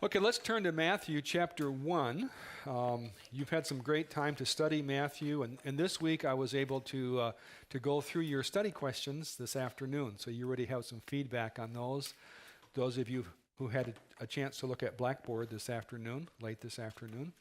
Okay, let's turn to Matthew chapter 1. You've had some great time to study Matthew, and this week I was able to go through your study questions this afternoon, so you already have some feedback on those. Those of you who had a chance to look at Blackboard this afternoon, late this afternoon,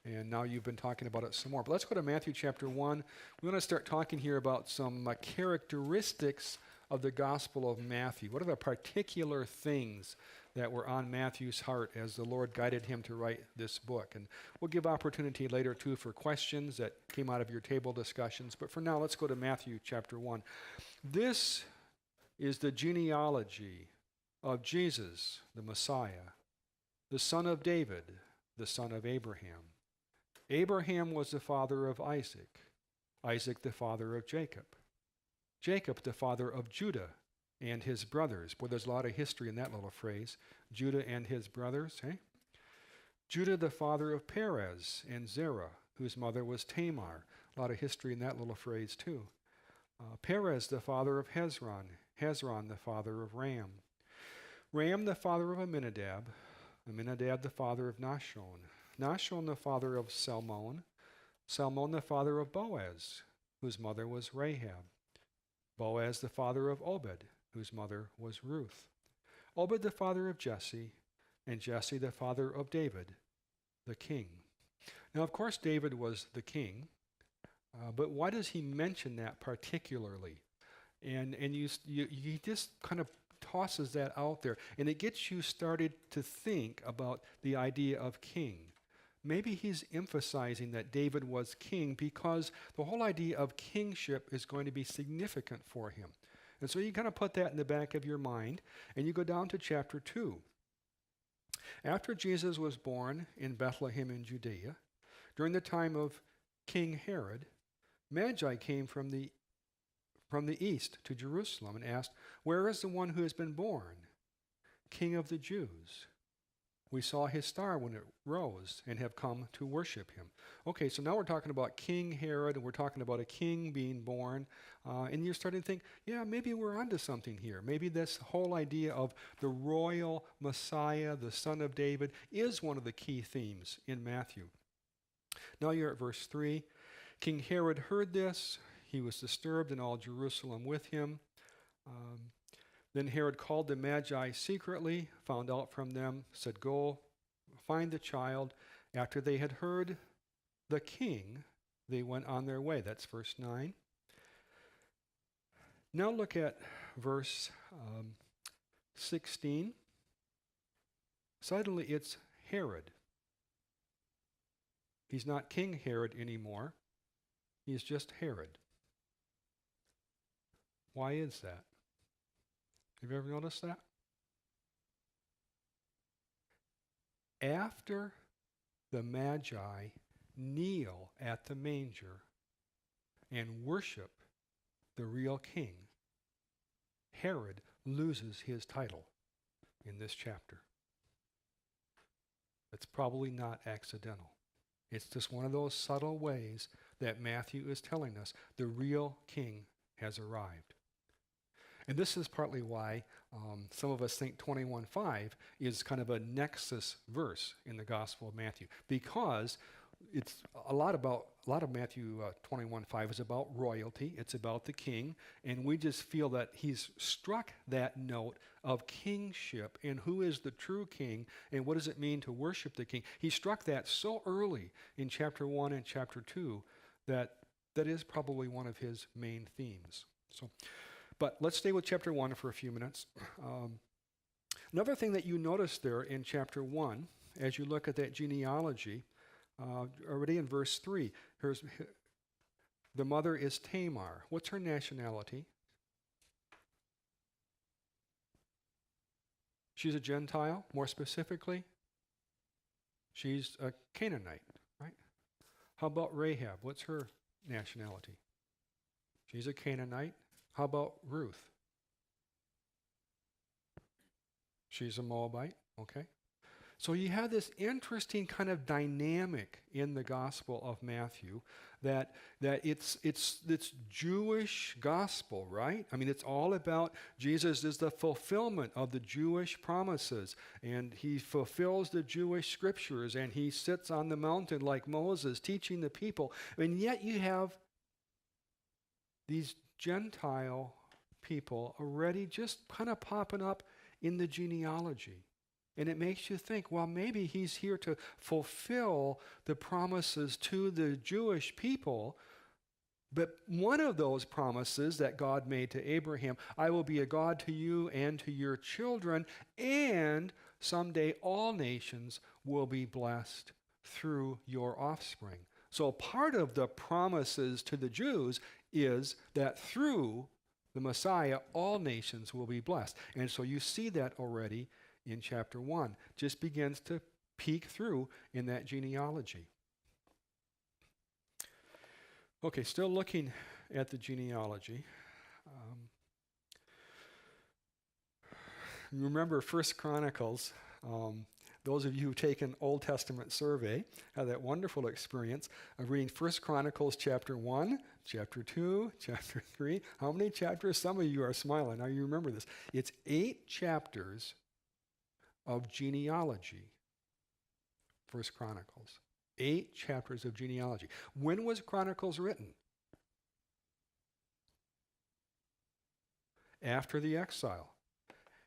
and now you've been talking about it some more. But let's go to Matthew chapter 1. We want to start talking here about some characteristics of the Gospel of Matthew. What are the particular things that were on Matthew's heart as the Lord guided him to write this book? And we'll give opportunity later, too, for questions that came out of your table discussions. But for now, let's go to Matthew chapter 1. This is the genealogy of Jesus, the Messiah, the son of David, the son of Abraham. Abraham was the father of Isaac, Isaac the father of Jacob, Jacob the father of Judah and his brothers. Boy, there's a lot of history in that little phrase. Judah and his brothers, eh? Judah the father of Perez and Zerah, whose mother was Tamar. A lot of history in that little phrase too. Perez the father of Hezron, Hezron the father of Ram. Ram the father of Amminadab, Amminadab the father of Nahshon, Nahshon the father of Salmon, Salmon the father of Boaz, whose mother was Rahab. Boaz the father of Obed, whose mother was Ruth. Obed the father of Jesse, and Jesse the father of David, the king. Now, of course, David was the king, but why does he mention that particularly? And he just kind of tosses that out there, and it gets you started to think about the idea of king. Maybe he's emphasizing that David was king because the whole idea of kingship is going to be significant for him. And so you kind of put that in the back of your mind, and you go down to chapter 2. After Jesus was born in Bethlehem in Judea, during the time of King Herod, Magi came from the east to Jerusalem and asked, "Where is the one who has been born, King of the Jews? We saw his star when it rose and have come to worship him." Okay, so now we're talking about King Herod, and we're talking about a king being born. And you're starting to think, yeah, maybe we're onto something here. Maybe this whole idea of the royal Messiah, the son of David, is one of the key themes in Matthew. Now you're at verse 3. King Herod heard this. He was disturbed, and all Jerusalem with him. Then Herod called the Magi secretly, found out from them, said, "Go, find the child." After they had heard the king, they went on their way. That's verse 9. Now look at verse 16. Suddenly it's Herod. He's not King Herod anymore. He's just Herod. Why is that? Have you ever noticed that? After the Magi kneel at the manger and worship the real king, Herod loses his title in this chapter. It's probably not accidental. It's just one of those subtle ways that Matthew is telling us the real king has arrived. And this is partly why some of us think 21:5 is kind of a nexus verse in the Gospel of Matthew, because it's a lot of Matthew 21:5 is about royalty. It's about the king, and we just feel that he's struck that note of kingship and who is the true king and what does it mean to worship the king. He struck that so early in chapter 1 and chapter 2 that is probably one of his main themes. But let's stay with chapter 1 for a few minutes. Another thing that you notice there in chapter 1, as you look at that genealogy, already in verse 3, the mother is Tamar. What's her nationality? She's a Gentile. More specifically, she's a Canaanite, right? How about Rahab? What's her nationality? She's a Canaanite. How about Ruth? She's a Moabite, okay? So you have this interesting kind of dynamic in the Gospel of Matthew. that it's Jewish gospel, right? I mean, it's all about Jesus is the fulfillment of the Jewish promises, and he fulfills the Jewish scriptures, and he sits on the mountain like Moses teaching the people. And yet you have these Gentile people already just kind of popping up in the genealogy. And it makes you think, well, maybe he's here to fulfill the promises to the Jewish people. But one of those promises that God made to Abraham, I will be a God to you and to your children, and someday all nations will be blessed through your offspring. So part of the promises to the Jews is that through the Messiah, all nations will be blessed. And so you see that already in chapter 1. Just begins to peek through in that genealogy. Okay, still looking at the genealogy. Remember 1 Chronicles. Those of you who've taken Old Testament survey had that wonderful experience of reading 1 Chronicles chapter 1, chapter 2, chapter 3. How many chapters? Some of you are smiling. Now you remember this. It's 8 chapters of genealogy. 1 Chronicles. 8 chapters of genealogy. When was Chronicles written? After the exile.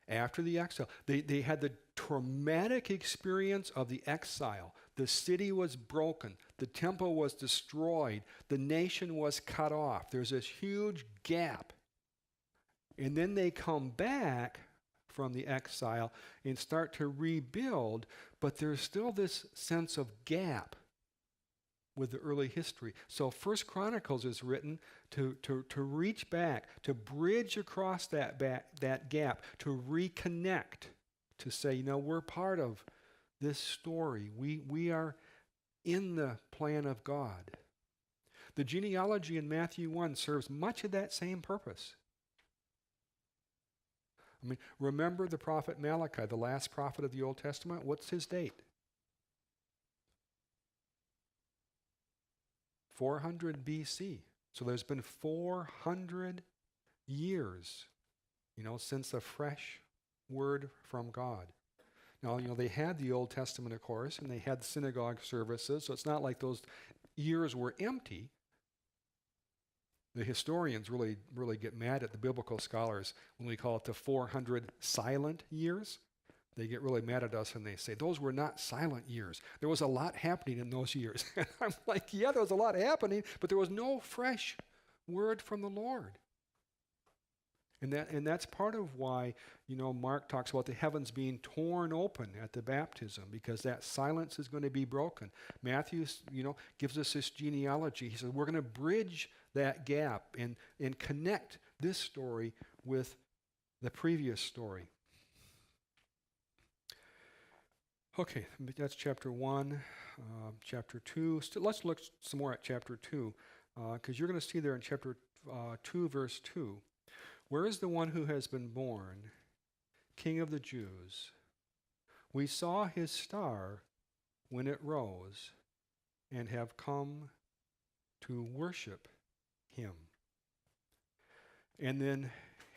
After the exile. They had the traumatic experience of the exile. The city was broken. The temple was destroyed. The nation was cut off. There's this huge gap. And then they come back from the exile and start to rebuild, but there's still this sense of gap with the early history. So First Chronicles is written to reach back, to bridge across that gap, to reconnect, to say, we're part of this story. We are in the plan of God. The genealogy in Matthew 1 serves much of that same purpose. I mean, remember the prophet Malachi, the last prophet of the Old Testament? What's his date? 400 BC. So there's been 400 years, since a fresh word from God. Now, they had the Old Testament, of course, and they had the synagogue services, so it's not like those years were empty. The historians really get mad at the biblical scholars when we call it the 400 silent years. They get really mad at us and they say, those were not silent years. There was a lot happening in those years. And I'm like, yeah, there was a lot happening, but there was no fresh word from the Lord. And that's part of why, Mark talks about the heavens being torn open at the baptism, because that silence is going to be broken. Matthew, gives us this genealogy. He says, we're going to bridge that gap and connect this story with the previous story. Okay, that's chapter 1. Chapter 2. Let's look some more at chapter 2, because you're going to see there in chapter 2, verse 2. Where is the one who has been born, King of the Jews? We saw his star when it rose and have come to worship him. And then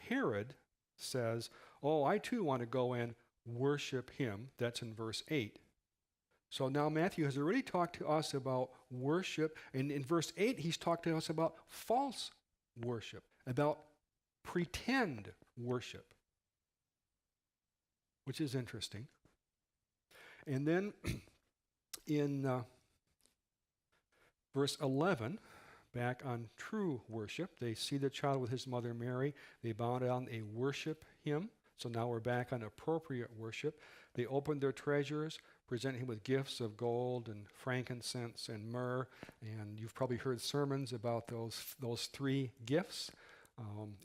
Herod says, I too want to go and worship him. That's in verse 8. So now Matthew has already talked to us about worship, and in verse 8 he's talked to us about false worship, about pretend worship, which is interesting. And then in verse 11, back on true worship, they see the child with his mother Mary. They bow down, they worship him. So now we're back on appropriate worship. They open their treasures, present him with gifts of gold and frankincense and myrrh. And you've probably heard sermons about those 3 gifts.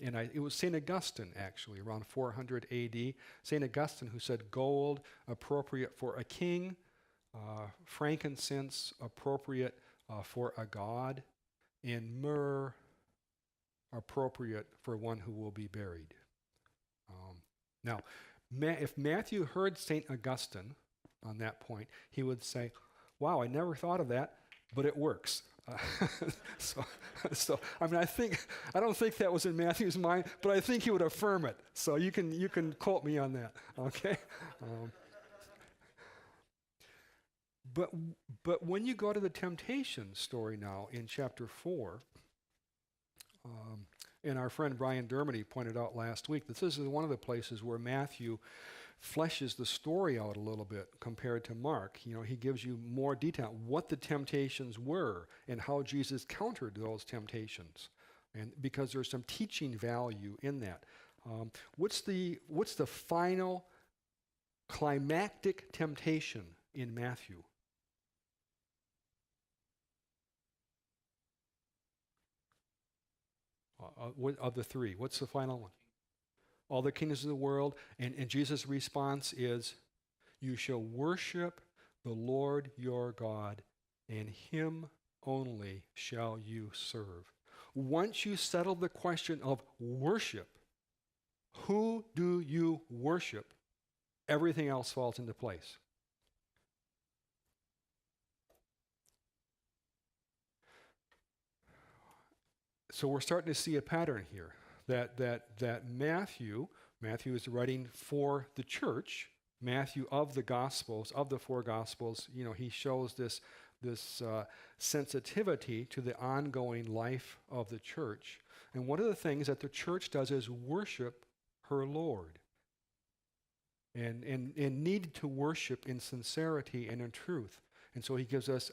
It was St. Augustine, actually, around 400 AD. St. Augustine who said gold appropriate for a king, frankincense appropriate for a god, and myrrh appropriate for one who will be buried. Now, if Matthew heard St. Augustine on that point, he would say, wow, I never thought of that. but it works. So, I mean, I don't think that was in Matthew's mind, but I think he would affirm it. So you can quote me on that, okay? But when you go to the temptation story now in chapter 4, and our friend Brian Dermody pointed out last week that this is one of the places where Matthew fleshes the story out a little bit compared to Mark. You know, he gives you more detail what the temptations were and how Jesus countered those temptations, and because there's some teaching value in that. What's the final climactic temptation in Matthew? Of the three, what's the final one? All the kingdoms of the world, and Jesus' response is, you shall worship the Lord your God, and him only shall you serve. Once you settle the question of worship, who do you worship? Everything else falls into place. So we're starting to see a pattern here that Matthew is writing for the church. Matthew of the Gospels, of the four Gospels, you know, he shows this sensitivity to the ongoing life of the church. And one of the things that the church does is worship her Lord, and need to worship in sincerity and in truth. And so he gives us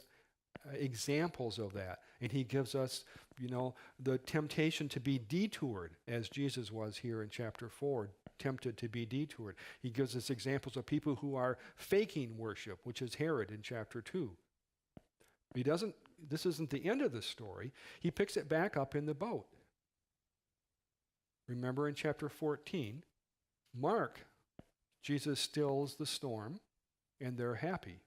examples of that. And he gives us, you know, the temptation to be detoured, as Jesus was here in chapter 4, tempted to be detoured. He gives us examples of people who are faking worship, which is Herod in chapter 2. This isn't the end of the story. He picks it back up in the boat. Remember in chapter 14, Mark, Jesus stills the storm, and they're happy.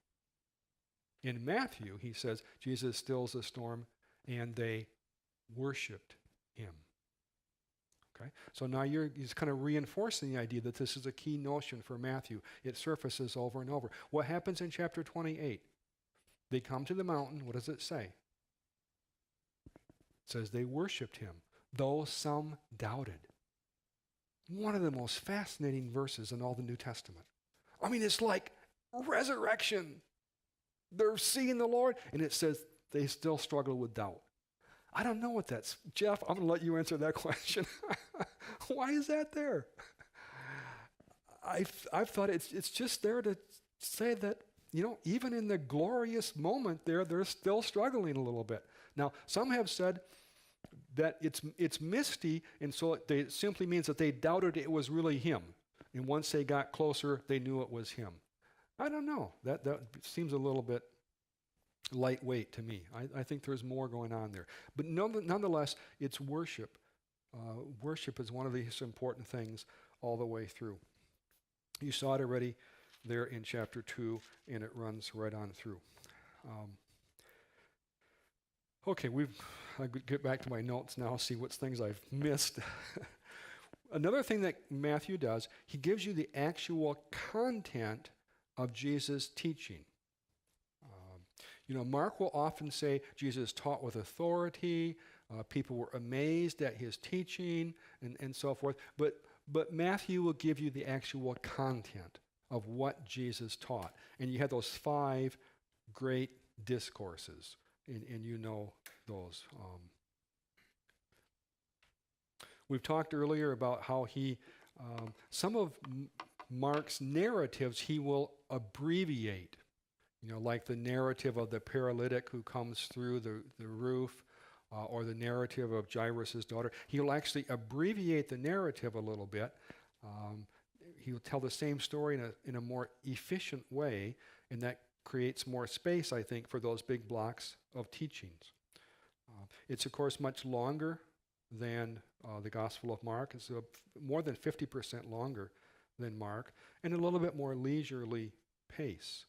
In Matthew, he says, Jesus stills the storm, and they worshiped him. Okay? So now he's kind of reinforcing the idea that this is a key notion for Matthew. It surfaces over and over. What happens in chapter 28? They come to the mountain. What does it say? It says they worshiped him, though some doubted. One of the most fascinating verses in all the New Testament. I mean, it's like resurrection. They're seeing the Lord, and it says they still struggle with doubt. I don't know what that's. Jeff, I'm going to let you answer that question. Why is that there? I've thought it's just there to say that, you know, even in the glorious moment there, they're still struggling a little bit. Now, some have said that it's misty, and so it simply means that they doubted it was really him. And once they got closer, they knew it was him. I don't know. That seems a little bit lightweight to me. I think there's more going on there. But nonetheless, it's worship. Worship is one of these important things all the way through. You saw it already there in chapter 2, and it runs right on through. Okay, I get back to my notes now, see what things I've missed. Another thing that Matthew does, he gives you the actual content of Jesus' teaching. You know, Mark will often say Jesus taught with authority, people were amazed at his teaching, and so forth. But Matthew will give you the actual content of what Jesus taught. And you have those 5 great discourses, and you know those. We've talked earlier about how some of Mark's narratives he will abbreviate. You know, like the narrative of the paralytic who comes through the roof, or the narrative of Jairus' daughter. He'll actually abbreviate the narrative a little bit. He'll tell the same story in a more efficient way, and that creates more space, I think, for those big blocks of teachings. It's, of course, much longer than the Gospel of Mark. It's more than 50% longer than Mark, and a little bit more leisurely pace.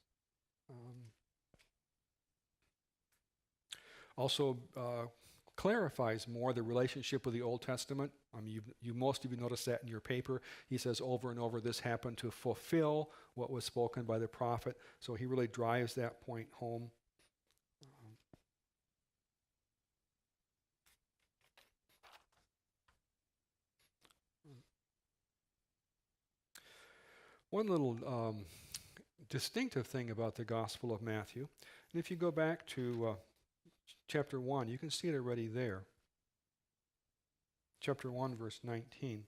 Also clarifies more the relationship with the Old Testament. I mean, most of you noticed that in your paper. He says over and over, this happened to fulfill what was spoken by the prophet. So he really drives that point home. One little distinctive thing about the Gospel of Matthew, and if you go back to chapter 1, you can see it already there. Chapter 1, verse 19.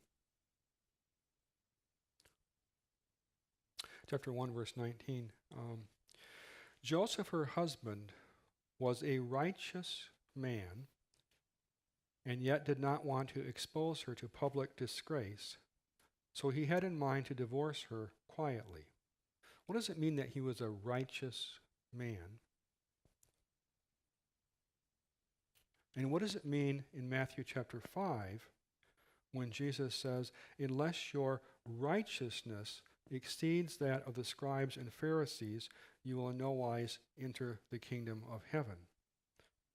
Chapter 1, verse 19. Joseph, her husband, was a righteous man, and yet did not want to expose her to public disgrace, so he had in mind to divorce her quietly. What does it mean that he was a righteous man? And what does it mean in Matthew chapter 5 when Jesus says, unless your righteousness exceeds that of the scribes and Pharisees, you will in no wise enter the kingdom of heaven?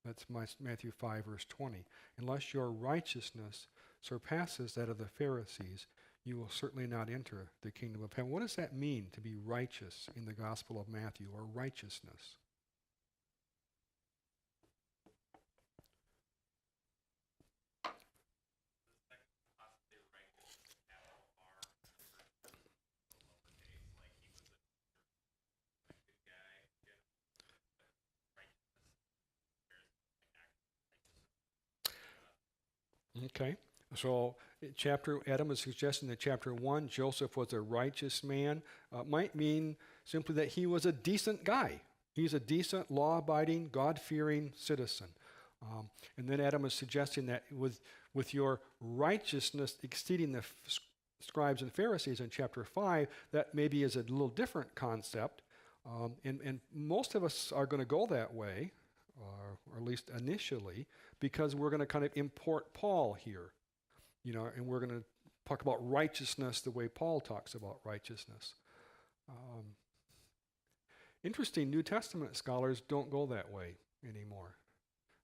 That's Matthew 5, verse 20. Unless your righteousness surpasses that of the Pharisees, you will certainly not enter the kingdom of heaven. What does that mean to be righteous in the Gospel of Matthew, or righteousness? Okay. So Adam is suggesting that chapter 1, Joseph was a righteous man. Might mean simply that he was a decent guy. He's a decent, law-abiding, God-fearing citizen. And then Adam is suggesting that with your righteousness exceeding the scribes and Pharisees in chapter 5, that maybe is a little different concept. And most of us are going to go that way, or at least initially, because we're going to kind of import Paul here, and we're going to talk about righteousness the way Paul talks about righteousness. Interesting, New Testament scholars don't go that way anymore.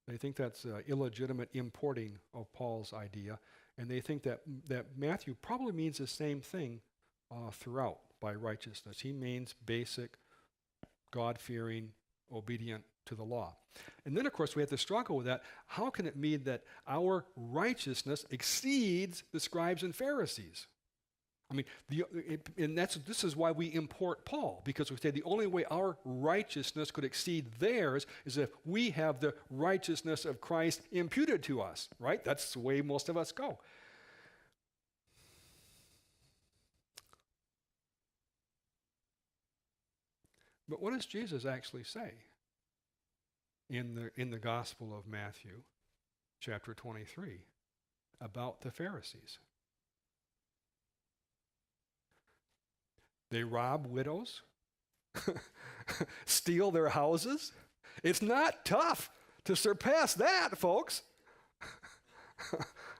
They think that's illegitimate importing of Paul's idea, and they think that Matthew probably means the same thing throughout by righteousness. He means basic, God-fearing, obedient to the law. And then, of course, we have to struggle with that. How can it mean that our righteousness exceeds the scribes and Pharisees? I mean, this is why we import Paul, because we say the only way our righteousness could exceed theirs is if we have the righteousness of Christ imputed to us, right? That's the way most of us go. But what does Jesus actually say in the Gospel of Matthew, chapter 23, about the Pharisees? They rob widows, steal their houses. It's not tough to surpass that, folks.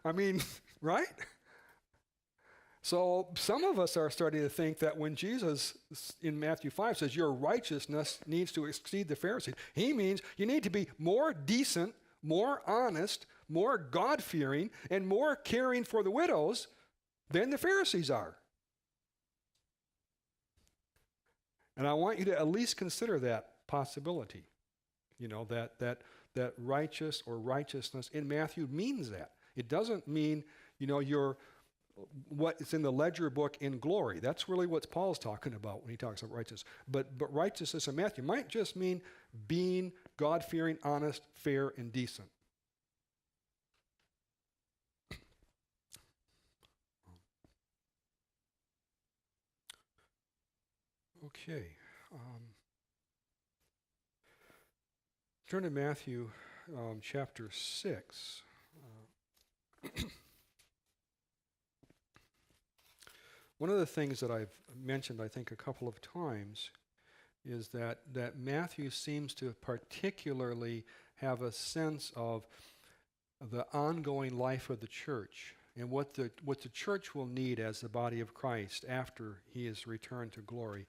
I mean, right? So some of us are starting to think that when Jesus in Matthew 5 says your righteousness needs to exceed the Pharisees, he means you need to be more decent, more honest, more God-fearing, and more caring for the widows than the Pharisees are. And I want you to at least consider that possibility. That righteous or righteousness in Matthew means that. It doesn't mean, you're what is in the ledger book in glory. That's really what Paul's talking about when he talks about righteousness. But righteousness in Matthew might just mean being God-fearing, honest, fair, and decent. Okay. Turn to Matthew chapter 6. One of the things that I've mentioned, I think, a couple of times is that Matthew seems to particularly have a sense of the ongoing life of the church and what the church will need as the body of Christ after he is returned to glory.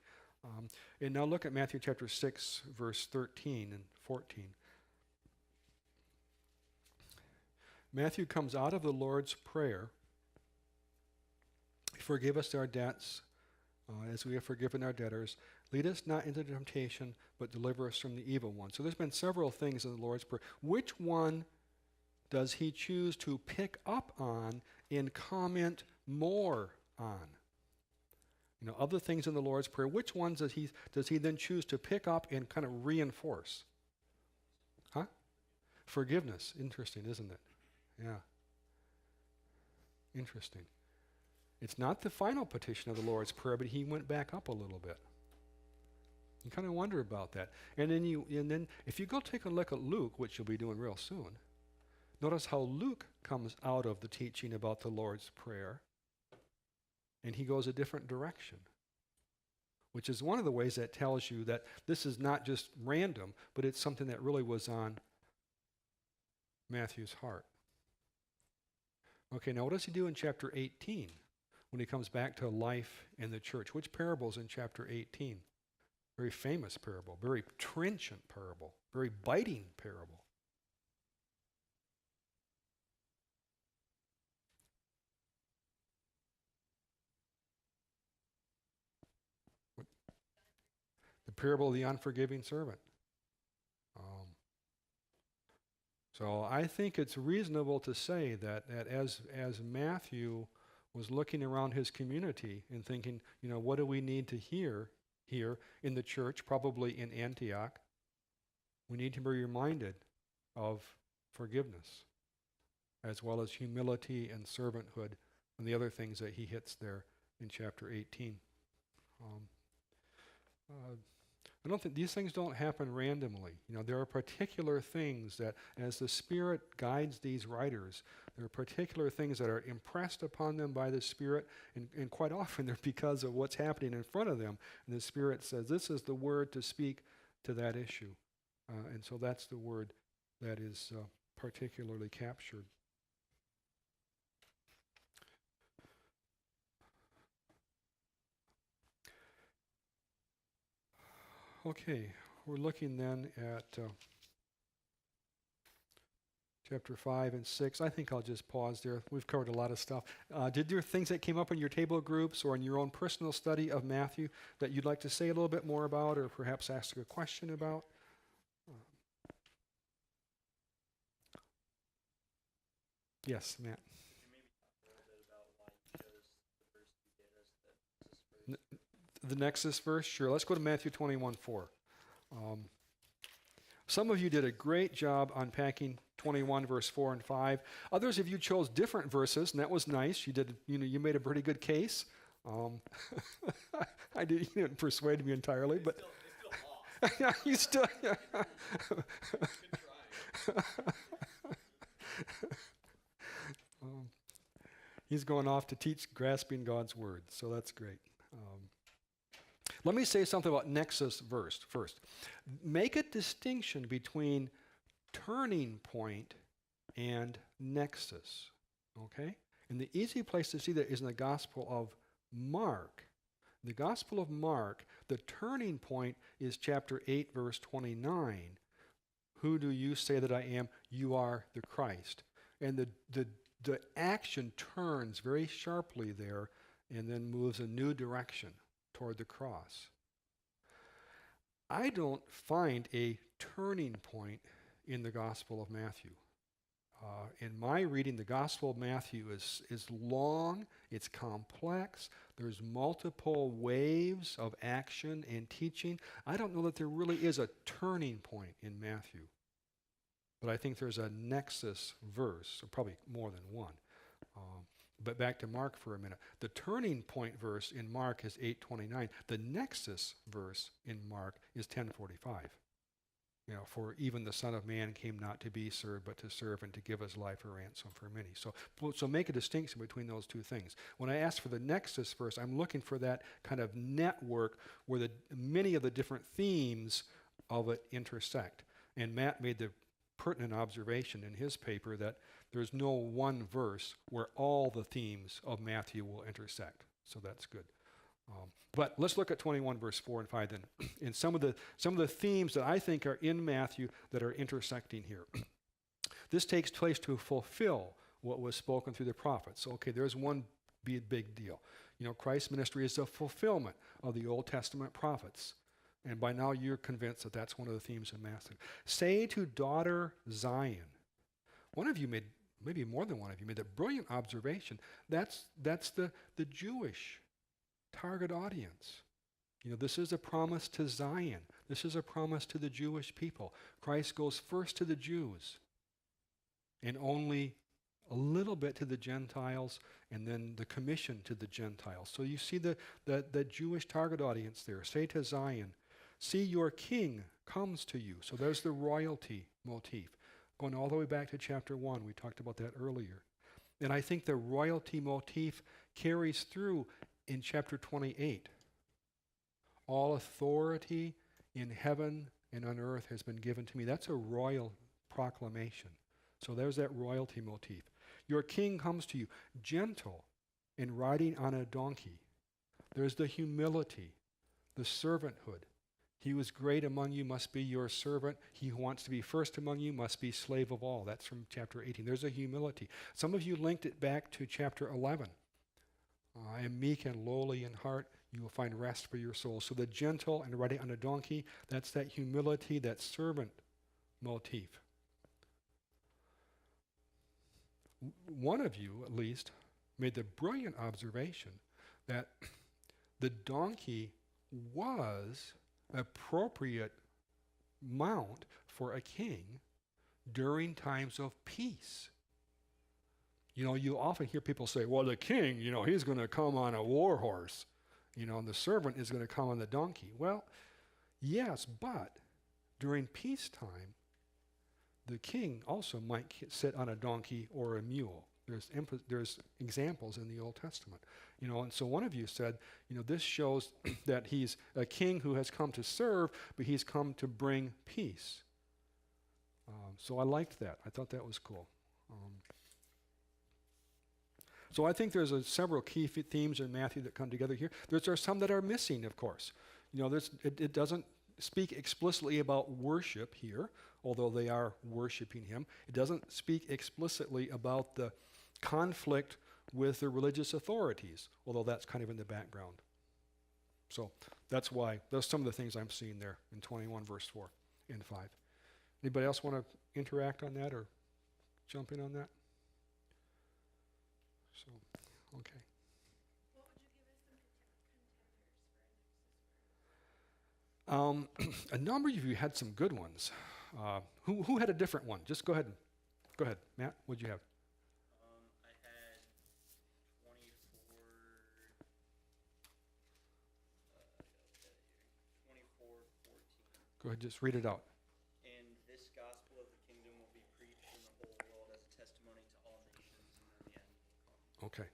And now look at Matthew chapter 6, verse 13 and 14. Matthew comes out of the Lord's Prayer. Forgive us our debts, as we have forgiven our debtors. Lead us not into temptation, but deliver us from the evil one. So there's been several things in the Lord's Prayer. Which one does he choose to pick up on and comment more on? Other things in the Lord's Prayer, which ones does he then choose to pick up and kind of reinforce? Huh? Forgiveness. Interesting, isn't it? Yeah. Interesting. It's not the final petition of the Lord's Prayer, but he went back up a little bit. You kind of wonder about that. And then if you go take a look at Luke, which you'll be doing real soon, notice how Luke comes out of the teaching about the Lord's Prayer, and he goes a different direction, which is one of the ways that tells you that this is not just random, but it's something that really was on Matthew's heart. Okay, now what does he do in chapter 18 when he comes back to life in the church? Which parable is in chapter 18? Very famous parable, very trenchant parable, very biting parable. The parable of the unforgiving servant. So I think it's reasonable to say that as Matthew was looking around his community and thinking, what do we need to hear here in the church, probably in Antioch, we need to be reminded of forgiveness, as well as humility and servanthood, and the other things that he hits there in chapter 18. I don't think these things don't happen randomly. There are particular things that, as the Spirit guides these writers, there are particular things that are impressed upon them by the Spirit, and quite often they're because of what's happening in front of them. And the Spirit says, this is the word to speak to that issue. And so that's the word that is particularly captured. Okay, we're looking then at chapter 5 and 6. I think I'll just pause there. We've covered a lot of stuff. Did there things that came up in your table groups or in your own personal study of Matthew that you'd like to say a little bit more about, or perhaps ask a question about? Yes, Matt. The Nexus verse? Sure. Let's go to Matthew 21:4. Some of you did a great job unpacking 21 verse 4 and 5. Others of you chose different verses, and that was nice. You made a pretty good case. You didn't persuade me entirely, but yeah, you still. Yeah. He's going off to teach grasping God's word, so that's great. Let me say something about Nexus verse first. Make a distinction between turning point and nexus, okay? And the easy place to see that is in the Gospel of Mark. The Gospel of Mark, the turning point is chapter 8, verse 29. Who do you say that I am? You are the Christ. And the action turns very sharply there and then moves a new direction toward the cross. I don't find a turning point in the Gospel of Matthew. In my reading, the Gospel of Matthew is long, it's complex, there's multiple waves of action and teaching. I don't know that there really is a turning point in Matthew, but I think there's a nexus verse, or probably more than one. But back to Mark for a minute. The turning point verse in Mark is 8:29. The nexus verse in Mark is 10:45. For even the Son of Man came not to be served, but to serve and to give his life a ransom for many. So make a distinction between those two things. When I ask for the nexus verse, I'm looking for that kind of network where many of the different themes of it intersect. And Matt made the pertinent observation in his paper that there's no one verse where all the themes of Matthew will intersect. So that's good. But let's look at 21 verse 4 and 5 then. And some of the themes that I think are in Matthew that are intersecting here. This takes place to fulfill what was spoken through the prophets. Okay, there's one big deal. Christ's ministry is a fulfillment of the Old Testament prophets. And by now you're convinced that that's one of the themes of Matthew. Say to daughter Zion. One of you made, maybe more than one of you, made a brilliant observation. That's the Jewish target audience. You know, this is a promise to Zion. This is a promise to the Jewish people. Christ goes first to the Jews and only a little bit to the Gentiles, and then the commission to the Gentiles. So you see the Jewish target audience there. Say to Zion, see, your king comes to you. So there's the royalty motif. Going all the way back to chapter 1, we talked about that earlier. And I think the royalty motif carries through in chapter 28. All authority in heaven and on earth has been given to me. That's a royal proclamation. So there's that royalty motif. Your king comes to you, gentle and riding on a donkey. There's the humility, the servanthood. He who is great among you must be your servant. He who wants to be first among you must be slave of all. That's from chapter 18. There's a humility. Some of you linked it back to chapter 11. I am meek and lowly in heart. You will find rest for your soul. So the gentle and riding on a donkey, that's that humility, that servant motif. One of you, at least, made the brilliant observation that the donkey was appropriate mount for a king during times of peace. You know, you often hear people say, well, the king, you know, he's going to come on a war horse, you know, and the servant is going to come on the donkey. Well, yes, but during peacetime, the king also might sit on a donkey or a mule. There's examples in the Old Testament. You know, and so one of you said, you know, this shows that he's a king who has come to serve, but he's come to bring peace. So I liked that. I thought that was cool. So I think there's several key themes in Matthew that come together here. There are some that are missing, of course. You know, it doesn't speak explicitly about worship here, although they are worshiping him. It doesn't speak explicitly about the conflict with the religious authorities, although that's kind of in the background. So that's why, those are some of the things I'm seeing there in 21 verse 4 and 5. Anybody else want to interact on that or jump in on that? So, okay. What would you give us some contenders for A number of you had some good ones. Who had a different one? Just go ahead. Go ahead, Matt. What'd you have? I had 24. 24:14. Go ahead, just read it out. And this gospel of the kingdom will be preached in the whole world as a testimony to all nations, and then the end will come. Okay.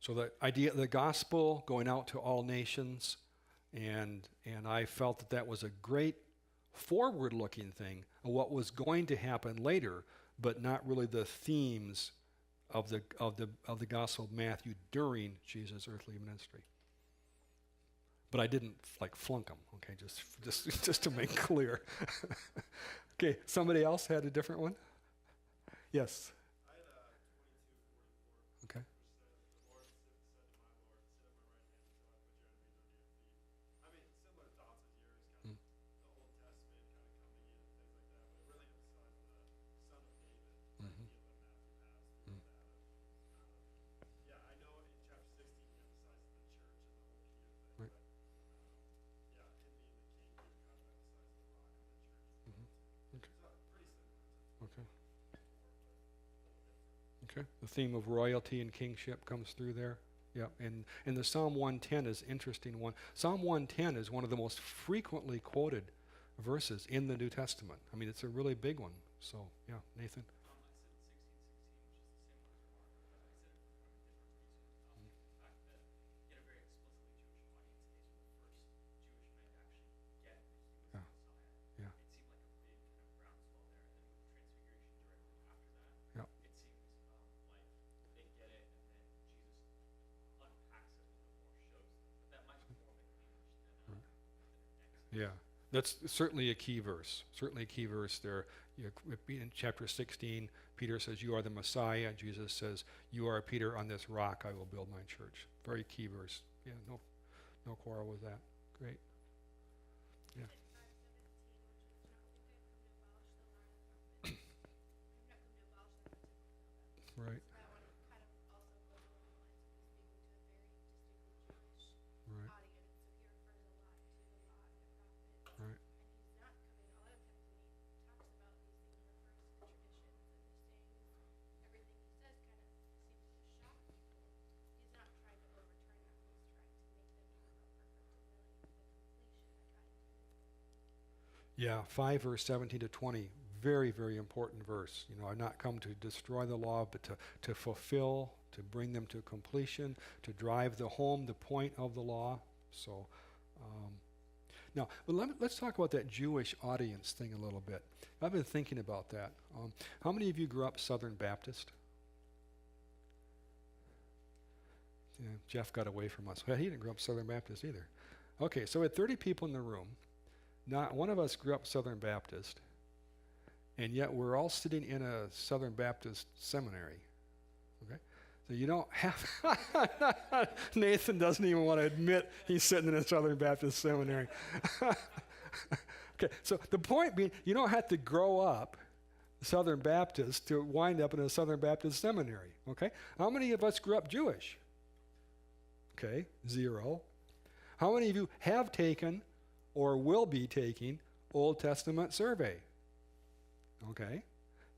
So the idea of the gospel going out to all nations, and I felt that was a great forward-looking thing of what was going to happen later, but not really the themes of the Gospel of Matthew during Jesus' earthly ministry. But I didn't like flunk them. Okay, just to make clear. Okay, somebody else had a different one. Yes. I had 22:44. Okay. Which said, "The Lord said to my Lord, sit at my right hand until I put your enemies under your feet." I mean, similar thoughts as yours, kind of the Old Testament kind of coming in and things like that, but it really emphasized the Son of David idea that Matthew has through that. Yeah, I know in chapter 16 he emphasizes the church and the whole key of things, Right. but yeah, him being the king, he kind of emphasized the rock of the church. Okay. So pretty similar to Okay. 24, but a little different. Okay. The theme of royalty and kingship comes through there. Yeah, and the Psalm 110 is an interesting one. Psalm 110 is one of the most frequently quoted verses in the New Testament. I mean, it's a really big one. So, yeah, Nathan. I said 16:16, which is the same one as the fact that he had a very explicitly Jewish audience. These were the first Jewish men to actually get that he was Yeah. the Messiah. Yeah. It seemed like a big kind of groundswell there, and then with the transfiguration directly after that, Yeah. it seems like they get it, and then Jesus unpacks it a little bit more, shows them. But that might be more of a hinge than an Exodus. Yeah. That's certainly a key verse. Certainly a key verse there. In chapter 16, Peter says, "You are the Messiah." Jesus says, "You are Peter, on this rock I will build my church." Very key verse. Yeah, no quarrel with that. Great. Yeah. And 5:17, which is not that I've come to abolish the law and the prophets. I've not come to abolish them, but to fulfill them. Right. So that one kind of also goes along the lines of this being to a very distinctly Jewish Yeah, 5 verse 17 to 20, very, very important verse. You know, I've not come to destroy the law, but to fulfill, to bring them to completion, to drive home the point of the law. So, now, let's talk about that Jewish audience thing a little bit. I've been thinking about that. How many of you grew up Southern Baptist? Yeah, Jeff got away from us. Well, he didn't grow up Southern Baptist either. Okay, so we had 30 people in the room. Not one of us grew up Southern Baptist, and yet we're all sitting in a Southern Baptist seminary. Okay? So you don't have... Nathan doesn't even want to admit he's sitting in a Southern Baptist seminary. Okay, so the point being, you don't have to grow up Southern Baptist to wind up in a Southern Baptist seminary. Okay? How many of us grew up Jewish? Okay, 0. How many of you have taken or will be taking Old Testament survey? Okay.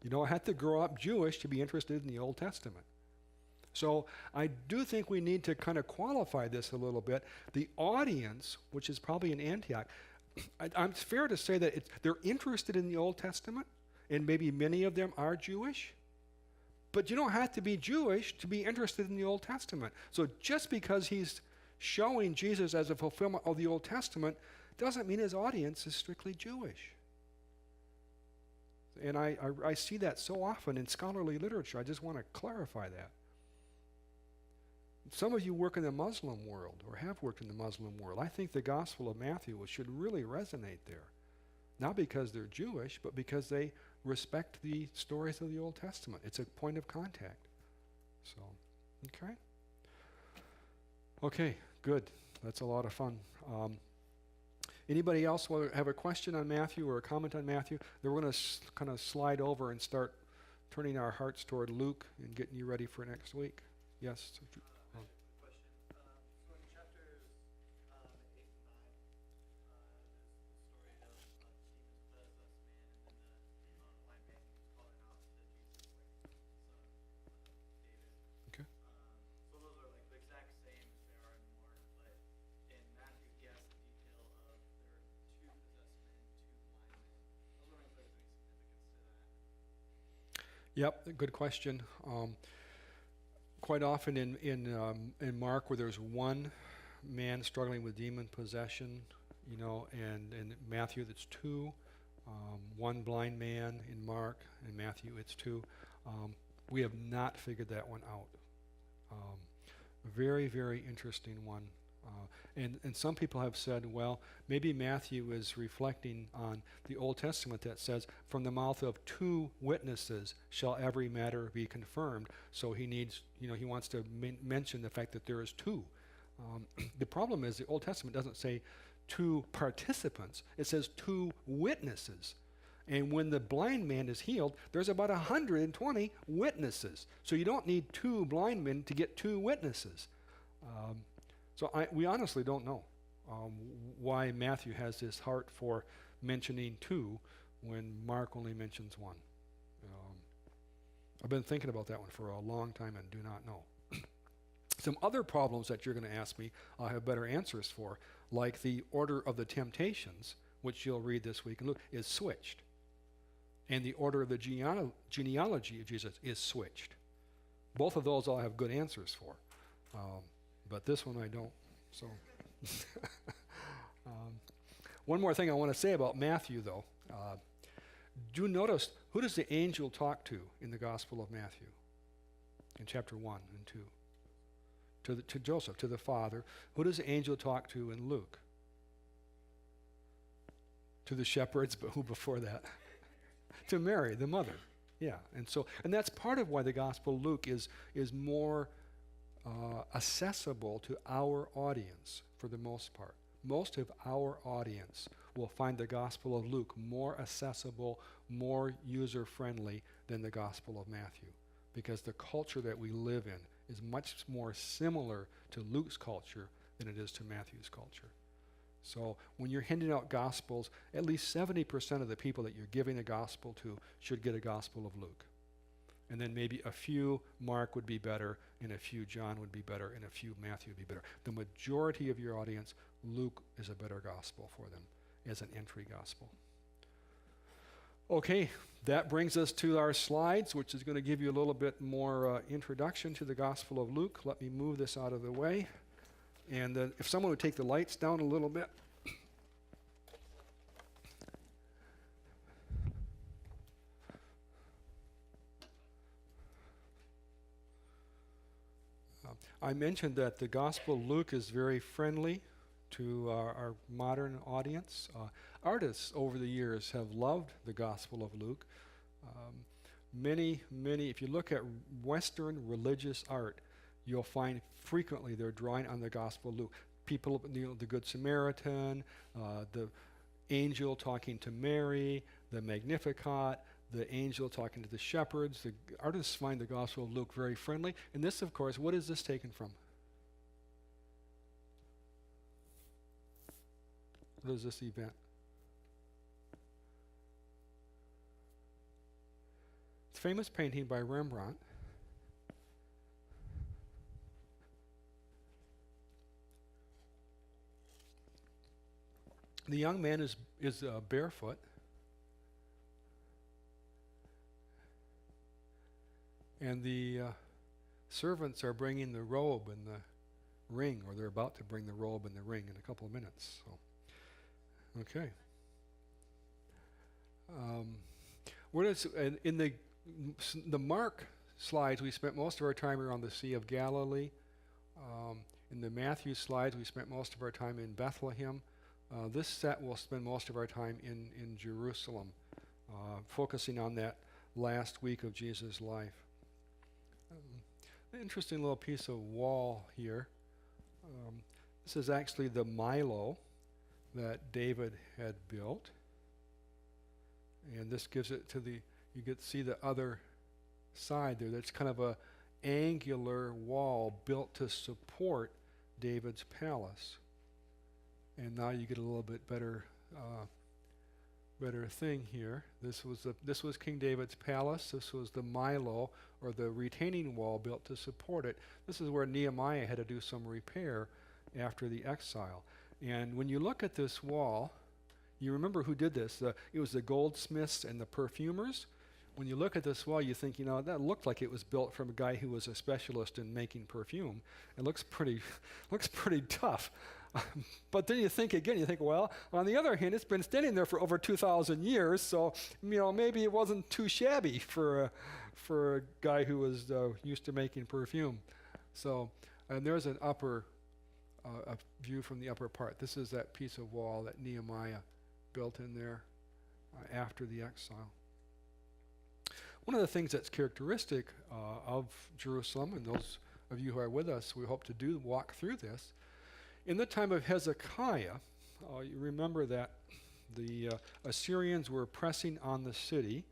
You don't have to grow up Jewish to be interested in the Old Testament. So I do think we need to kind of qualify this a little bit. The audience, which is probably in Antioch, it's fair to say that they're interested in the Old Testament, and maybe many of them are Jewish. But you don't have to be Jewish to be interested in the Old Testament. So just because he's showing Jesus as a fulfillment of the Old Testament doesn't mean his audience is strictly Jewish. And I see that so often in scholarly literature. I just want to clarify that. Some of you work in the Muslim world or have worked in the Muslim world. I think the Gospel of Matthew should really resonate there. Not because they're Jewish, but because they respect the stories of the Old Testament. It's a point of contact. So, okay. Okay, good. That's a lot of fun. Anybody else have a question on Matthew or a comment on Matthew? Then we're going to kind of slide over and start turning our hearts toward Luke and getting you ready for next week. Yes? Question. So in chapters 8 and 9, there's the story of demon possessed man, and then the blind man who's calling out to Jesus, like son of David. Okay. So those are like the exact same as they are in Mark, but in Matthew he has the detail of there are 2 possessed men, 2 blind men. I was wondering if there's any significance to that. Yep, good question. Quite often in Mark, where there's one man struggling with demon possession, you know, and in Matthew that's 2, one blind man in Mark, in Matthew it's 2. We have not figured that one out. Very, very interesting one. And some people have said, well, maybe Matthew is reflecting on the Old Testament that says, from the mouth of 2 witnesses shall every matter be confirmed. So he needs, you know, he wants to mention the fact that there is 2. The problem is the Old Testament doesn't say 2 participants. It says 2 witnesses. And when the blind man is healed, there's about 120 witnesses. So you don't need 2 blind men to get 2 witnesses. So we honestly don't know why Matthew has this heart for mentioning 2 when Mark only mentions 1. I've been thinking about that one for a long time and do not know. Some other problems that you're going to ask me, I'll have better answers for, like the order of the temptations, which you'll read this week, and look, is switched. And the order of the genealogy of Jesus is switched. Both of those I'll have good answers for. But this one I don't. So, one more thing I want to say about Matthew, though. Do notice, who does the angel talk to in the Gospel of Matthew? In chapter 1 and 2. To Joseph, to the father. Who does the angel talk to in Luke? To the shepherds, but who before that? To Mary, the mother. Yeah, and that's part of why the Gospel of Luke is more accessible to our audience for the most part. Most of our audience will find the Gospel of Luke more accessible, more user-friendly than the Gospel of Matthew, because the culture that we live in is much more similar to Luke's culture than it is to Matthew's culture. So when you're handing out Gospels, at least 70% of the people that you're giving a Gospel to should get a Gospel of Luke. And then maybe a few Mark would be better, and a few John would be better, and a few Matthew would be better. The majority of your audience, Luke is a better gospel for them as an entry gospel. Okay, that brings us to our slides, which is going to give you a little bit more introduction to the Gospel of Luke. Let me move this out of the way. And if someone would take the lights down a little bit. I mentioned that the Gospel of Luke is very friendly to our modern audience. Artists over the years have loved the Gospel of Luke. Many, if you look at Western religious art, you'll find frequently they're drawing on the Gospel of Luke. People, the Good Samaritan, the angel talking to Mary, the Magnificat, the angel talking to the shepherds. The artists find the Gospel of Luke very friendly. And this, of course, what is this taken from? What is this event? It's a famous painting by Rembrandt. The young man is barefoot. And the servants are bringing the robe and the ring, or they're about to bring the robe and the ring in a couple of minutes. So, okay. In the Mark slides, we spent most of our time around the Sea of Galilee. In the Matthew slides, we spent most of our time in Bethlehem. This set will spend most of our time in Jerusalem, focusing on that last week of Jesus' life. An interesting little piece of wall here. This is actually the Milo that David had built. And this gives it to you get to see the other side there. That's kind of a angular wall built to support David's palace. And now you get a little bit better thing here. This was King David's palace. This was the Milo, or the retaining wall built to support it. This is where Nehemiah had to do some repair after the exile. And when you look at this wall, you remember who did this. It was the goldsmiths and the perfumers. When you look at this wall, you think, that looked like it was built from a guy who was a specialist in making perfume. It looks pretty tough. But then you think again, well, on the other hand, it's been standing there for over 2,000 years, so maybe it wasn't too shabby for a guy who was used to making perfume. So, and there's an upper a view from the upper part. This is that piece of wall that Nehemiah built in there after the exile. One of the things that's characteristic of Jerusalem, and those of you who are with us, we hope to walk through this. In the time of Hezekiah, you remember that the Assyrians were pressing on the city,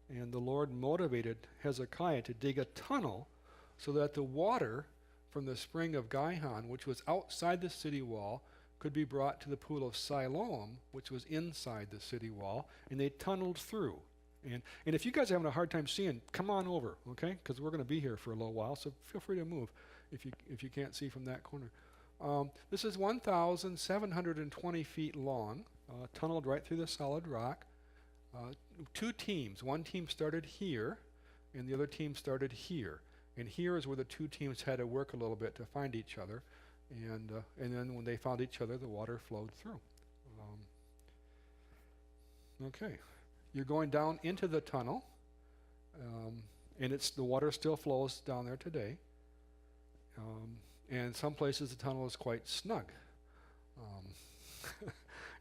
and the Lord motivated Hezekiah to dig a tunnel so that the water from the spring of Gihon, which was outside the city wall, could be brought to the pool of Siloam, which was inside the city wall, and they tunneled through. And if you guys are having a hard time seeing, come on over, okay? Because we're going to be here for a little while, so feel free to move if you can't see from that corner. This is 1,720 feet long, tunneled right through the solid rock. Two teams. One team started here, and the other team started here. And here is where the two teams had to work a little bit to find each other. And then when they found each other, the water flowed through. Okay. You're going down into the tunnel, and the water still flows down there today. And some places the tunnel is quite snug,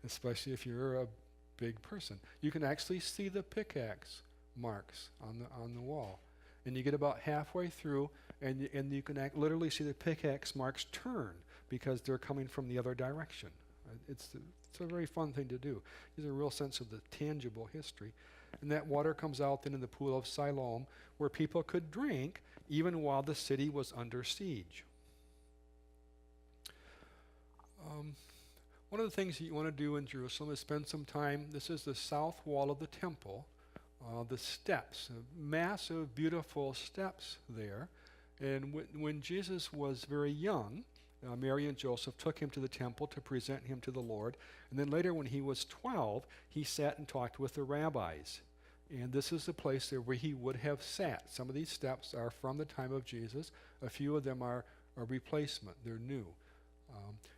especially if you're a big person. You can actually see the pickaxe marks on the wall. And you get about halfway through, and you can literally see the pickaxe marks turn because they're coming from the other direction. It's a very fun thing to do. Gives a real sense of the tangible history. And that water comes out then in the pool of Siloam, where people could drink even while the city was under siege. One of the things that you want to do in Jerusalem is spend some time. This is the south wall of the temple, the steps, massive, beautiful steps there. And when Jesus was very young, Mary and Joseph took him to the temple to present him to the Lord. And then later when he was 12, he sat and talked with the rabbis. And this is the place there where he would have sat. Some of these steps are from the time of Jesus. A few of them are a replacement. They're new.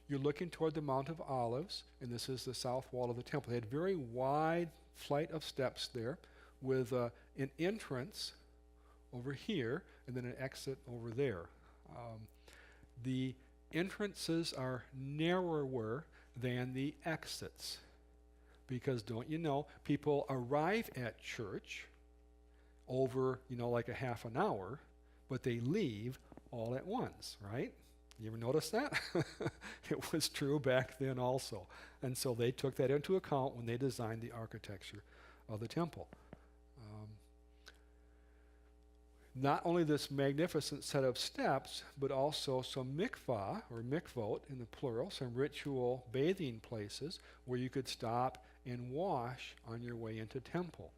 You're looking toward the Mount of Olives, and this is the south wall of the temple. They had very wide flight of steps there with an entrance over here and then an exit over there. The entrances are narrower than the exits because, don't you know, people arrive at church over, like a half an hour, but they leave all at once, right? You ever notice that? It was true back then also. And so they took that into account when they designed the architecture of the temple. Not only this magnificent set of steps, but also some mikvah, or mikvot in the plural, some ritual bathing places where you could stop and wash on your way into temple.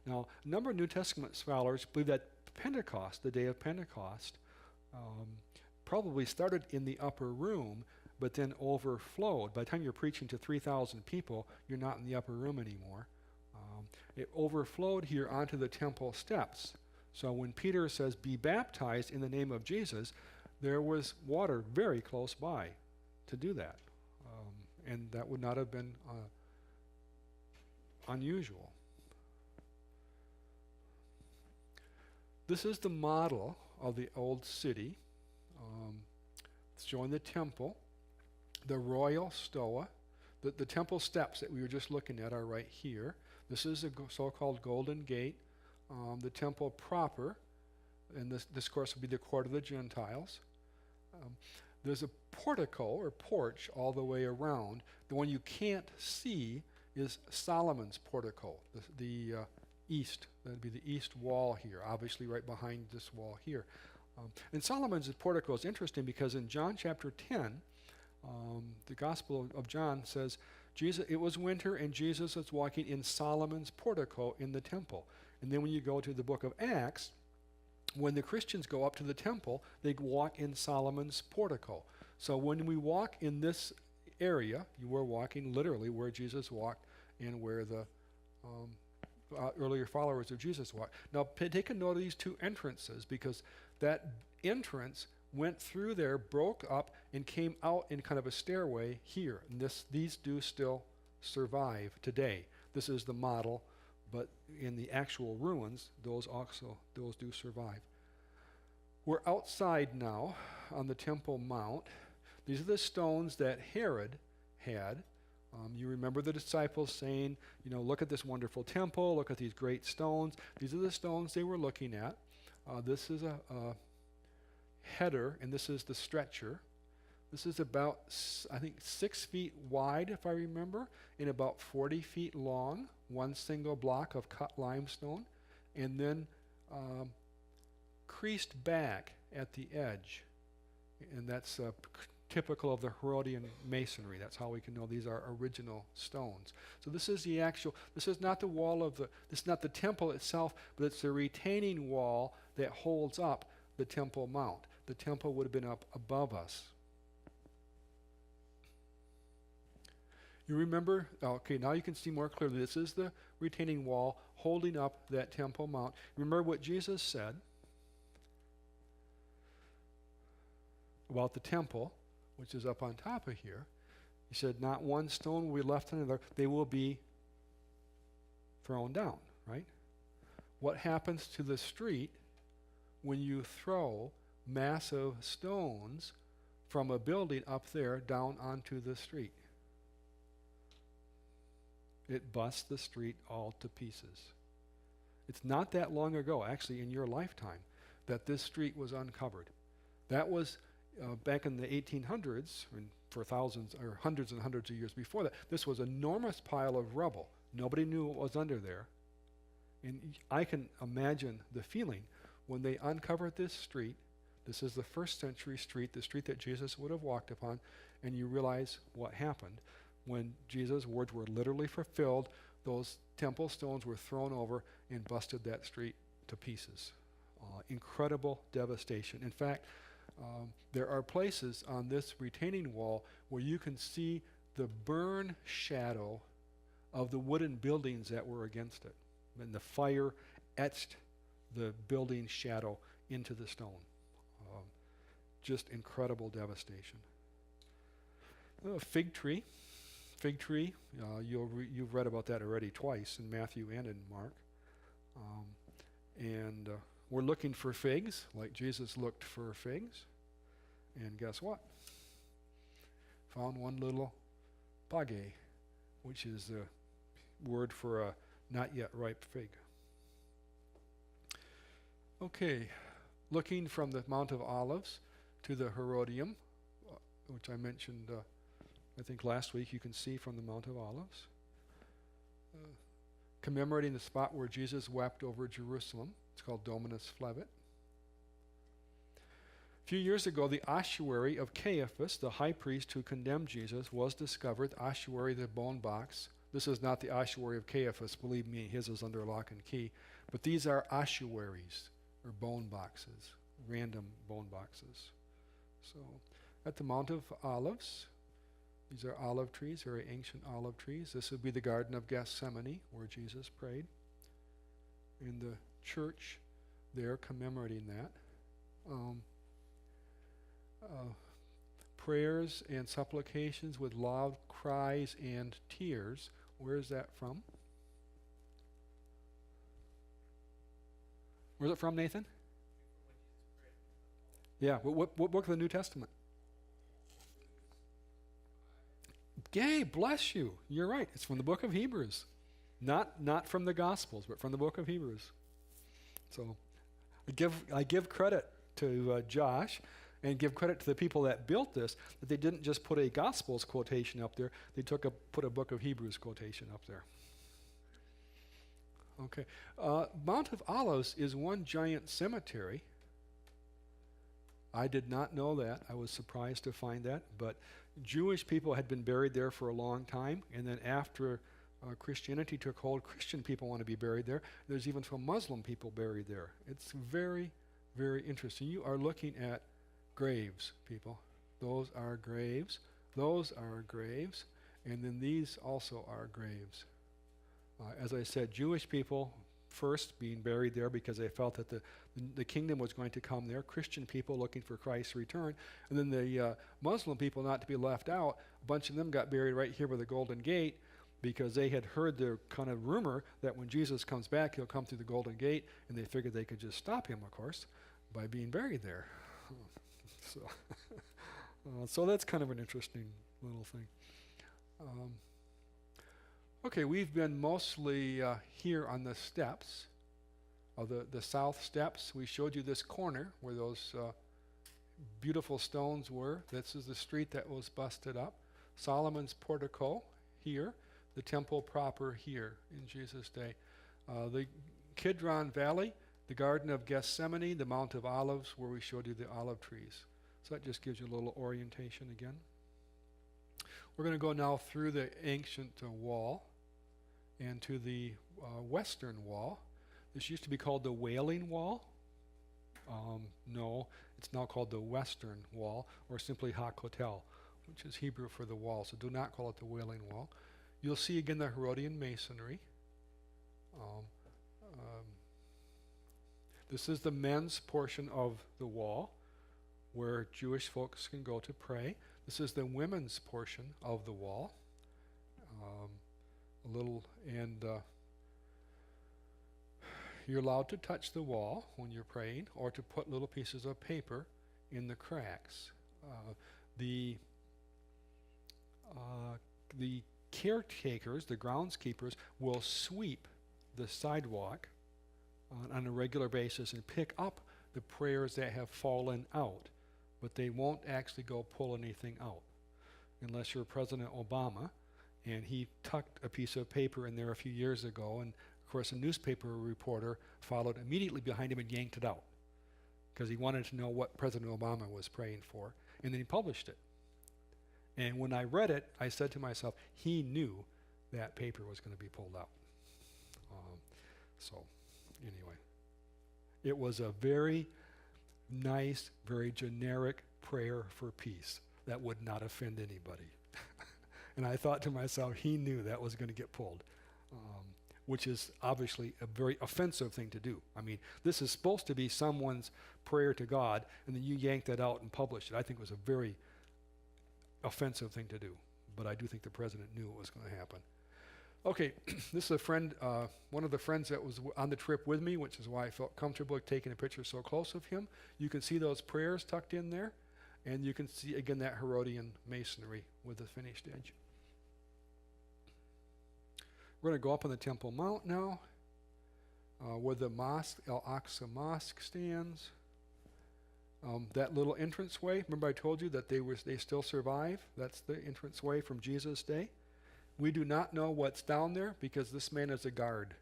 Now, a number of New Testament scholars believe that Pentecost, the day of Pentecost, probably started in the upper room, but then overflowed. By the time you're preaching to 3,000 people, you're not in the upper room anymore. It overflowed here onto the temple steps. So when Peter says, be baptized in the name of Jesus, there was water very close by to do that. And that would not have been unusual. This is the model of the old city. It's showing the temple, the royal stoa. The temple steps that we were just looking at are right here. This is the so-called Golden Gate. The temple proper, and this of course will be the court of the Gentiles. There's a portico or porch all the way around. The one you can't see is Solomon's portico, the east. That would be the east wall here, obviously right behind this wall here. And Solomon's portico is interesting because in John chapter 10, the Gospel of John says, it was winter and Jesus was walking in Solomon's portico in the temple. And then when you go to the book of Acts, when the Christians go up to the temple, they walk in Solomon's portico. So when we walk in this area, you are walking literally where Jesus walked and where the earlier followers of Jesus walked. Now take a note of these two entrances because that entrance went through there, broke up, and came out in kind of a stairway here. And these do still survive today. This is the model, but in the actual ruins, those do survive. We're outside now on the Temple Mount. These are the stones that Herod had. You remember the disciples saying, look at this wonderful temple, look at these great stones. These are the stones they were looking at. This is a header, and this is the stretcher. This is about, I think, 6 feet wide, if I remember, and about 40 feet long, one single block of cut limestone, and then creased back at the edge. And that's typical of the Herodian masonry. That's how we can know these are original stones. So this is this is not the wall this is not the temple itself, but it's the retaining wall that holds up the Temple Mount. The temple would have been up above us. You remember, okay, now you can see more clearly. This is the retaining wall holding up that Temple Mount. Remember what Jesus said about the temple, which is up on top of here. He said, not one stone will be left on another. They will be thrown down, right? What happens to the street when you throw massive stones from a building up there down onto the street? It busts the street all to pieces. It's not that long ago, actually in your lifetime, that this street was uncovered. That was back in the 1800s, and for thousands or hundreds and hundreds of years before that. This was an enormous pile of rubble. Nobody knew what was under there. And I can imagine the feeling when they uncovered this street. This is the first century street, the street that Jesus would have walked upon, and you realize what happened. When Jesus' words were literally fulfilled, those temple stones were thrown over and busted that street to pieces. Incredible devastation. In fact, there are places on this retaining wall where you can see the burn shadow of the wooden buildings that were against it. and the fire etched the building's shadow into the stone. Just incredible devastation. Fig tree. You've read about that already twice in Matthew and in Mark. And we're looking for figs, like Jesus looked for figs. And guess what? Found one little page, which is the word for a not yet ripe fig. Okay, looking from the Mount of Olives to the Herodium, which I mentioned, I think last week, you can see from the Mount of Olives. Commemorating the spot where Jesus wept over Jerusalem. It's called Dominus Flevit. A few years ago, the ossuary of Caiaphas, the high priest who condemned Jesus, was discovered. Ossuary, the bone box. This is not the ossuary of Caiaphas. Believe me, his is under lock and key. But these are ossuaries, or bone boxes, random bone boxes. So, at the Mount of Olives, these are olive trees, very ancient olive trees. This would be the Garden of Gethsemane, where Jesus prayed. In the church there, commemorating that. Prayers and supplications with loud cries and tears. Where is that from? Where's it from, Nathan? Yeah, what book of the New Testament? Yay, bless you. You're right. It's from the book of Hebrews. Not from the Gospels, but from the book of Hebrews. So I give credit to Josh and give credit to the people that built this, that they didn't just put a Gospels quotation up there. They put a book of Hebrews quotation up there. Okay. Mount of Olives is one giant cemetery. I did not know that. I was surprised to find that. But Jewish people had been buried there for a long time. And then after Christianity took hold, Christian people want to be buried there. There's even some Muslim people buried there. It's very, very interesting. You are looking at graves, people. Those are graves. Those are graves. And then these also are graves. As I said, Jewish people first being buried there because they felt that the kingdom was going to come there. Christian people looking for Christ's return. And then the Muslim people, not to be left out, a bunch of them got buried right here by the Golden Gate because they had heard the kind of rumor that when Jesus comes back, he'll come through the Golden Gate, and they figured they could just stop him, of course, by being buried there. So that's kind of an interesting little thing. Okay, we've been mostly here on the steps, the south steps. We showed you this corner where those beautiful stones were. This is the street that was busted up. Solomon's portico here, the temple proper here in Jesus' day. The Kidron Valley, the Garden of Gethsemane, the Mount of Olives, where we showed you the olive trees. So that just gives you a little orientation again. We're going to go now through the ancient wall and to the western wall. This used to be called the Wailing Wall. No, it's now called the Western Wall, or simply HaKotel, which is Hebrew for the wall. So do not call it the Wailing Wall. You'll see again the Herodian masonry. This is the men's portion of the wall, where Jewish folks can go to pray. This is the women's portion of the wall. You're allowed to touch the wall when you're praying, or to put little pieces of paper in the cracks. The caretakers, the groundskeepers, will sweep the sidewalk on a regular basis and pick up the prayers that have fallen out, but they won't actually go pull anything out unless you're President Obama, and he tucked a piece of paper in there a few years ago, and of course a newspaper reporter followed immediately behind him and yanked it out because he wanted to know what President Obama was praying for, and then he published it. And when I read it, I said to myself, he knew that paper was going to be pulled out. So anyway, it was a very nice, very generic prayer for peace that would not offend anybody. And I thought to myself, he knew that was going to get pulled. which is obviously a very offensive thing to do. I mean, this is supposed to be someone's prayer to God, and then you yank that out and publish it. I think it was a very offensive thing to do, but I do think the president knew it was going to happen. Okay, this is a friend, one of the friends that was on the trip with me, which is why I felt comfortable taking a picture so close of him. You can see those prayers tucked in there, and you can see, again, that Herodian masonry with the finished edge. We're going to go up on the Temple Mount now, where the mosque, Al-Aqsa Mosque, stands. That little entranceway, remember I told you that they still survive? That's the entranceway from Jesus' day. We do not know what's down there because this man is a guard.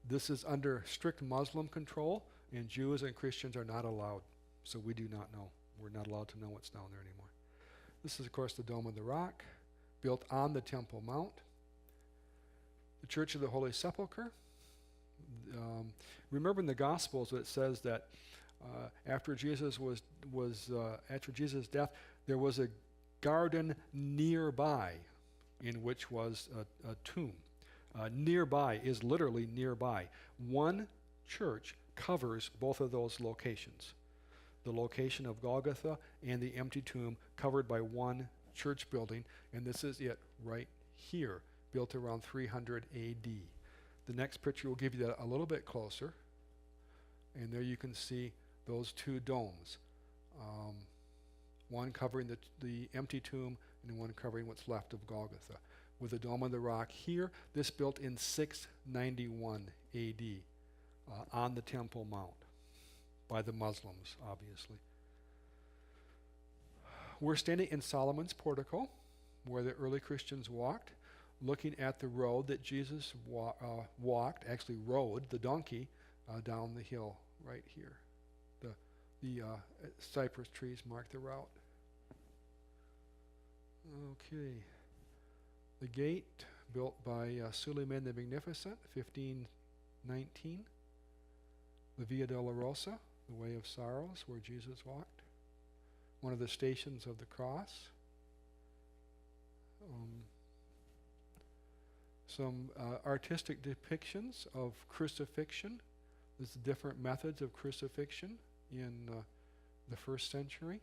This is under strict Muslim control, and Jews and Christians are not allowed. So we do not know. We're not allowed to know what's down there anymore. This is, of course, the Dome of the Rock, built on the Temple Mount. The Church of the Holy Sepulchre. Remember in the Gospels it says that after Jesus' death, there was a garden nearby in which was a tomb. Nearby is literally nearby. One church covers both of those locations. The location of Golgotha and the empty tomb covered by one church building, and this is it right here, built around 300 AD. The next picture will give you that a little bit closer, and there you can see those two domes. One covering the empty tomb and one covering what's left of Golgotha. With the Dome of the Rock here, this built in 691 AD on the Temple Mount by the Muslims, obviously. We're standing in Solomon's portico, where the early Christians walked, looking at the road that Jesus walked, actually rode the donkey down the hill right here. The cypress trees mark the route. Okay. The gate, built by Suleiman the Magnificent, 1519. The Via Dolorosa, the Way of Sorrows, where Jesus walked. One of the stations of the cross. Some artistic depictions of crucifixion. There's different methods of crucifixion in the first century.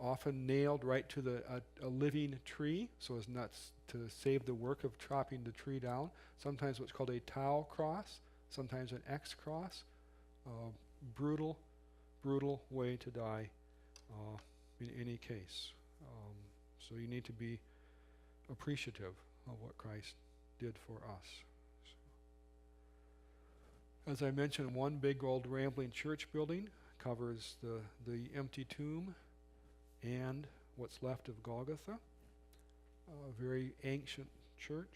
Often nailed right to a living tree, so as not to save the work of chopping the tree down. Sometimes what's called a tau cross, sometimes an X cross. Brutal way to die in any case. So you need to be appreciative of what Christ did for us. So, as I mentioned, one big old rambling church building covers the empty tomb and what's left of Golgotha. A very ancient church.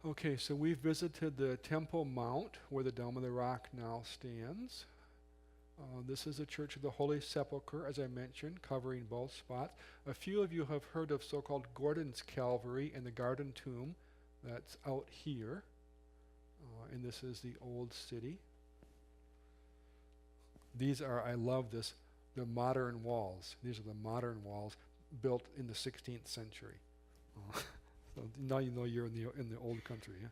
Okay, so we've visited the Temple Mount, where the Dome of the Rock now stands. This is the Church of the Holy Sepulchre, as I mentioned, covering both spots. A few of you have heard of so-called Gordon's Calvary and the Garden Tomb. That's out here. And this is the Old City. These are, I love this, the modern walls. These are the modern walls built in the 16th century. So now you know you're in the old country. Yeah?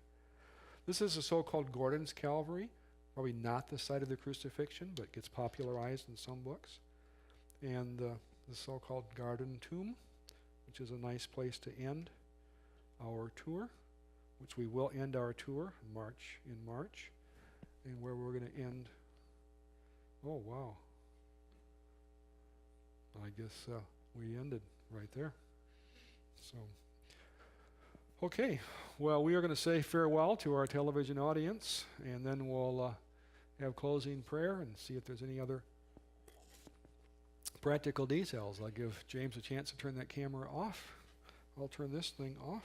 This is the so-called Gordon's Calvary. Probably not the site of the crucifixion, but gets popularized in some books. And the so-called Garden Tomb, which is a nice place to end our tour, which we will end our tour in March, and where we're going to end. Oh, wow. I guess we ended right there. So, okay. Well, we are going to say farewell to our television audience, and then we'll have closing prayer and see if there's any other practical details. I'll give James a chance to turn that camera off. I'll turn this thing off.